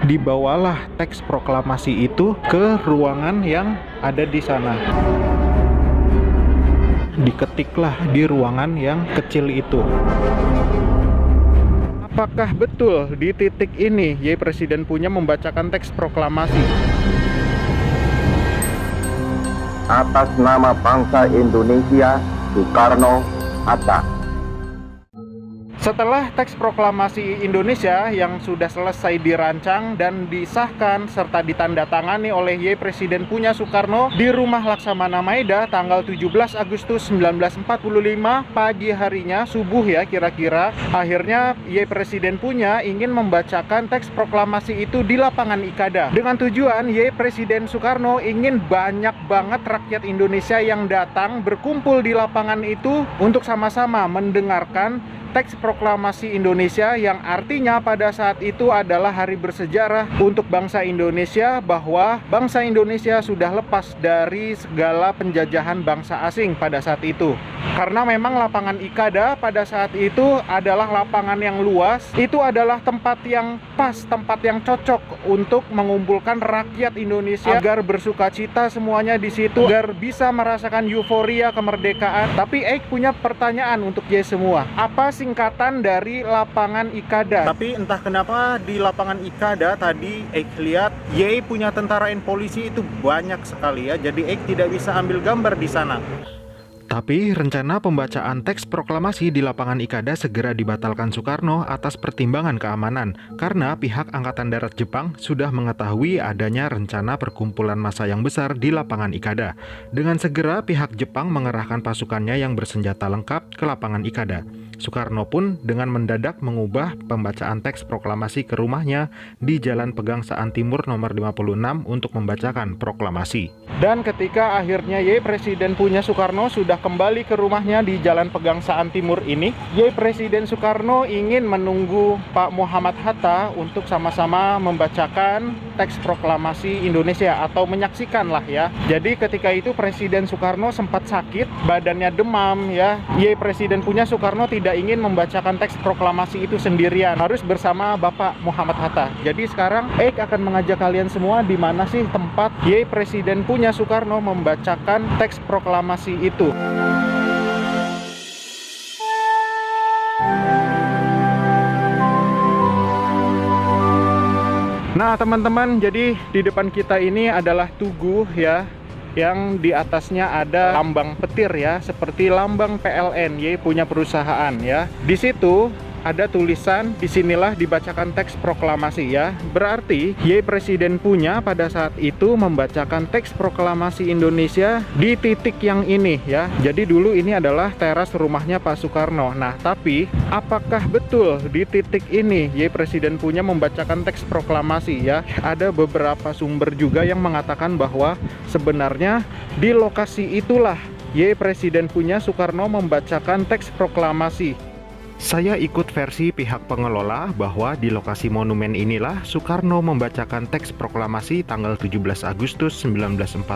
dibawalah teks proklamasi itu ke ruangan yang ada di sana. Diketiklah di ruangan yang kecil itu. Apakah betul di titik ini Presiden punya membacakan teks proklamasi? Atas nama bangsa Indonesia, Soekarno-Hatta. Setelah teks proklamasi Indonesia yang sudah selesai dirancang dan disahkan serta ditandatangani oleh Presiden punya Soekarno di Rumah Laksamana Maeda tanggal 17 Agustus 1945 pagi harinya, subuh ya kira-kira, akhirnya Presiden punya ingin membacakan teks proklamasi itu di lapangan Ikada dengan tujuan Presiden Soekarno ingin banyak banget rakyat Indonesia yang datang berkumpul di lapangan itu untuk sama-sama mendengarkan teks proklamasi Indonesia yang artinya pada saat itu adalah hari bersejarah untuk bangsa Indonesia, bahwa bangsa Indonesia sudah lepas dari segala penjajahan bangsa asing pada saat itu. Karena memang lapangan Ikada pada saat itu adalah lapangan yang luas, itu adalah tempat yang pas, tempat yang cocok untuk mengumpulkan rakyat Indonesia agar bersuka cita semuanya di situ, agar bisa merasakan euforia kemerdekaan. Tapi Eik punya pertanyaan untuk semua. Apa singkatan dari lapangan Ikada? Tapi entah kenapa di lapangan Ikada tadi Eik lihat punya tentara dan polisi itu banyak sekali ya. Jadi Eik tidak bisa ambil gambar di sana. Tapi rencana pembacaan teks proklamasi di lapangan Ikada segera dibatalkan Soekarno atas pertimbangan keamanan karena pihak Angkatan Darat Jepang sudah mengetahui adanya rencana perkumpulan massa yang besar di lapangan Ikada. Dengan segera pihak Jepang mengerahkan pasukannya yang bersenjata lengkap ke lapangan Ikada. Soekarno pun dengan mendadak mengubah pembacaan teks proklamasi ke rumahnya di Jalan Pegangsaan Timur nomor 56 untuk membacakan proklamasi. Dan ketika akhirnya Presiden punya Soekarno sudah kembali ke rumahnya di Jalan Pegangsaan Timur ini, Presiden Soekarno ingin menunggu Pak Muhammad Hatta untuk sama-sama membacakan teks proklamasi Indonesia atau menyaksikan lah ya. Jadi ketika itu Presiden Soekarno sempat sakit, badannya demam ya. Presiden punya Soekarno tidak ingin membacakan teks proklamasi itu sendirian, harus bersama Bapak Muhammad Hatta. Jadi sekarang Eik akan mengajak kalian semua di mana sih tempat Presiden punya Soekarno membacakan teks proklamasi itu. Nah teman-teman, jadi di depan kita ini adalah tugu ya, yang di atasnya ada lambang petir ya, seperti lambang PLN punya perusahaan ya. Di situ ada tulisan, disinilah dibacakan teks proklamasi ya. Berarti Presiden punya pada saat itu membacakan teks proklamasi Indonesia di titik yang ini ya. Jadi dulu ini adalah teras rumahnya Pak Soekarno. Nah tapi apakah betul di titik ini Presiden punya membacakan teks proklamasi ya? Ada beberapa sumber juga yang mengatakan bahwa sebenarnya di lokasi itulah Presiden punya Soekarno membacakan teks proklamasi. Saya ikut versi pihak pengelola bahwa di lokasi monumen inilah Soekarno membacakan teks proklamasi tanggal 17 Agustus 1945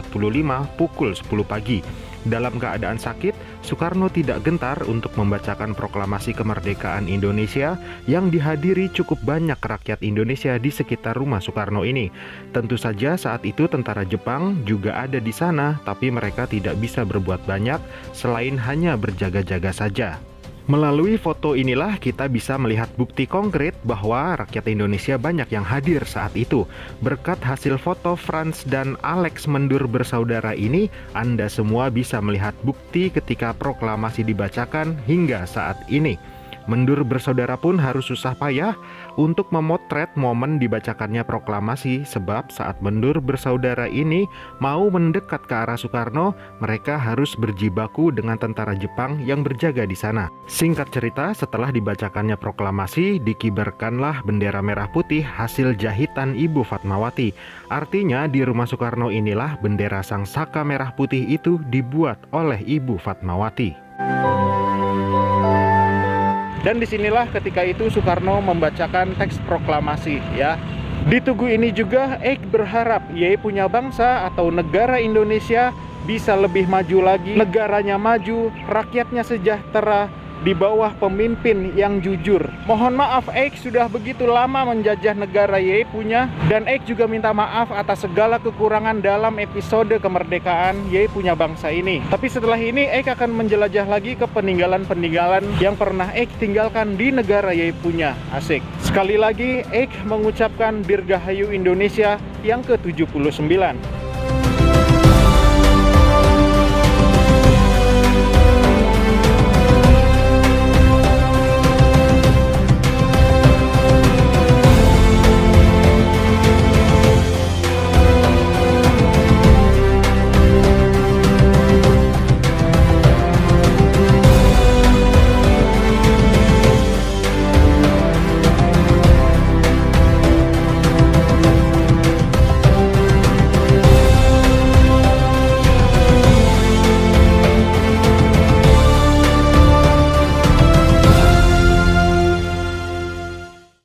pukul 10 pagi. Dalam keadaan sakit, Soekarno tidak gentar untuk membacakan proklamasi kemerdekaan Indonesia yang dihadiri cukup banyak rakyat Indonesia di sekitar rumah Soekarno ini. Tentu saja saat itu tentara Jepang juga ada di sana, tapi mereka tidak bisa berbuat banyak selain hanya berjaga-jaga saja. Melalui foto inilah kita bisa melihat bukti konkret bahwa rakyat Indonesia banyak yang hadir saat itu. Berkat hasil foto Franz dan Alex Mendur bersaudara ini, Anda semua bisa melihat bukti ketika proklamasi dibacakan hingga saat ini. Mendur bersaudara pun harus susah payah untuk memotret momen dibacakannya proklamasi, sebab saat Mendur bersaudara ini mau mendekat ke arah Soekarno, mereka harus berjibaku dengan tentara Jepang yang berjaga di sana. Singkat cerita, setelah dibacakannya proklamasi, dikibarkanlah bendera merah putih hasil jahitan Ibu Fatmawati. Artinya di rumah Soekarno inilah bendera sang saka merah putih itu dibuat oleh Ibu Fatmawati. Dan disinilah ketika itu Soekarno membacakan teks proklamasi ya. Di tugu ini juga Eik berharap punya bangsa atau negara Indonesia bisa lebih maju lagi, negaranya maju, rakyatnya sejahtera, di bawah pemimpin yang jujur. Mohon maaf, Eik sudah begitu lama menjajah negara Ye punya, dan Eik juga minta maaf atas segala kekurangan dalam episode kemerdekaan Ye punya bangsa ini. Tapi setelah ini Eik akan menjelajah lagi ke peninggalan-peninggalan yang pernah Eik tinggalkan di negara Ye punya. Asik. Sekali lagi Eik mengucapkan Dirgahayu Indonesia yang ke-79.